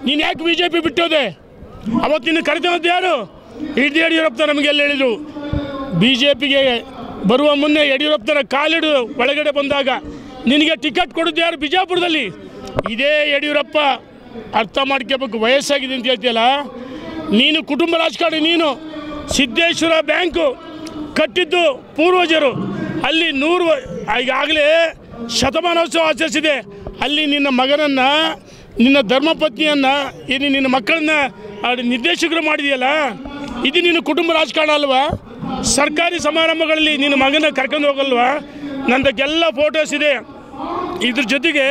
ನೀನು ಯಾಕೆ BJP ಬಿಟ್ಟೋದೆ? ಅವತ್ತು ನಿನ್ನ ಕರೆತಂದು ಯಾರು? ಯಡಿಯೂರಪ್ಪ ನಮಗೆಲ್ಲ ಹೇಳಿದರು. BJPಗೆ ಬರುವ ಮುನ್ನೆ ಯಡಿಯೂರಪ್ಪನ ಕಾಲಿಡು ಒಳಗಡೆ ಬಂದಾಗ ನಿನಗೆ ಟಿಕೆಟ್ ಕೊಡೋದು ಯಾರು? ಬಿಜಾಪುರದಲ್ಲಿ. ಇದೇ ಯಡಿಯೂರಪ್ಪ ಅರ್ಥ ಮಾಡ್ಕೋಬೇಕು. ವಯಸ್ಸಾಗಿದೆ ಅಂತ ಹೇಳ್ತೀಯಲ್ಲ, ನೀನು ಕುಟುಂಬ ರಾಜಕಾರಣಿ. ನೀನು ಸಿದ್ದೇಶ್ವರ ಬ್ಯಾಂಕು ಕಟ್ಟಿದ್ದು ಪೂರ್ವಜರು. ಅಲ್ಲಿ ಈಗಾಗಲೇ ಶತಮಾನೋತ್ಸವ ಆಚರಿಸಿದೆ. ಅಲ್ಲಿ ನಿನ್ನ ಮಗನನ್ನು, ನಿನ್ನ ಧರ್ಮಪತ್ನಿಯನ್ನು, ನಿನ್ನ ಮಕ್ಕಳನ್ನ ನಿರ್ದೇಶಕರು ಮಾಡಿದೆಯಲ್ಲ, ಇದು ನಿನ್ನ ಕುಟುಂಬ ರಾಜಕಾರಣ ಅಲ್ವಾ? ಸರ್ಕಾರಿ ಸಮಾರಂಭಗಳಲ್ಲಿ ನಿನ್ನ ಮಗನ ಕರ್ಕೊಂಡು ಹೋಗಲ್ವಾ? ನಂದಕ್ಕೆಲ್ಲ ಫೋಟೋಸ್ ಇದೆ. ಇದ್ರ ಜೊತೆಗೆ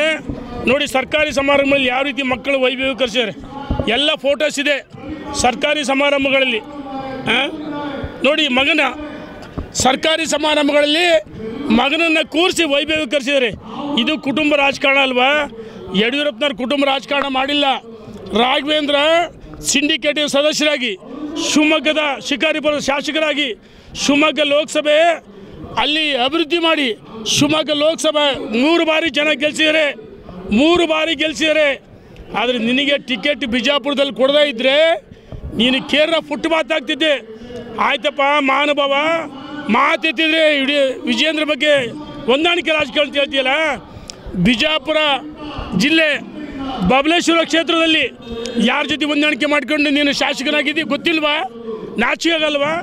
ನೋಡಿ, ಸರ್ಕಾರಿ ಸಮಾರಂಭದಲ್ಲಿ ಯಾವ ರೀತಿ ಮಕ್ಕಳು ವೈಭವೀಕರಿಸಿದ್ದಾರೆ ಎಲ್ಲ ಫೋಟೋಸ್ ಇದೆ ಸರ್ಕಾರಿ ಸಮಾರಂಭಗಳಲ್ಲಿ. ನೋಡಿ, ಮಗನ ಸರ್ಕಾರಿ ಸಮಾರಂಭಗಳಲ್ಲಿ ಮಗನನ್ನು ಕೂರಿಸಿ ವೈಭವೀಕರಿಸಿದ್ದಾರೆ. ಇದು ಕುಟುಂಬ ರಾಜಕಾರಣ ಅಲ್ವಾ? ಯಡಿಯೂರಪ್ಪನವ್ರು ಕುಟುಂಬ ರಾಜಕಾರಣ ಮಾಡಿಲ್ಲ. ರಾಘವೇಂದ್ರ ಸಿಂಡಿಕೇಟ್ ಸದಸ್ಯರಾಗಿ, ಶಿವಮೊಗ್ಗದ ಶಿಕಾರಿಪುರದ ಶಾಸಕರಾಗಿ, ಶಿವಮೊಗ್ಗ ಲೋಕಸಭೆ ಅಲ್ಲಿ ಅಭಿವೃದ್ಧಿ ಮಾಡಿ, ಶಿವಮೊಗ್ಗ ಲೋಕಸಭೆ 3 ಬಾರಿ ಜನ ಗೆಲ್ಲಿಸಿದ್ದಾರೆ. 3 ಬಾರಿ ಗೆಲ್ಲಿಸಿದ್ದಾರೆ. ಆದರೆ ನಿನಗೆ ಟಿಕೆಟ್ ಬಿಜಾಪುರದಲ್ಲಿ ಕೊಡದೇ ಇದ್ದರೆ ನೀನು ಕೇರಳ ಫುಟ್ ಮಾತಾಗ್ತಿದ್ದೆ. ಆಯ್ತಪ್ಪ, ಮಹಾನುಭಾವ ಮಾತೆತ್ತಿದ್ರೆ ಇಡೀ ವಿಜೇಂದ್ರ ಬಗ್ಗೆ ಹೊಂದಾಣಿಕೆ ರಾಜಕಾರಣ ಅಂತ ಹೇಳ್ತೀಯಲ್ಲ. ಬಿಜಾಪುರ ಜಿಲ್ಲೆ ಬಬಲೇಶ್ವರ ಕ್ಷೇತ್ರದಲ್ಲಿ ಯಾರ ಜೊತೆ ಹೊಂದಾಣಿಕೆ ಮಾಡ್ಕೊಂಡು ನೀನು ಶಾಸಕನಾಗಿದ್ದೀವಿ ಗೊತ್ತಿಲ್ವಾ? ನಾಚಿಕೆ ಆಗಲ್ವಾ?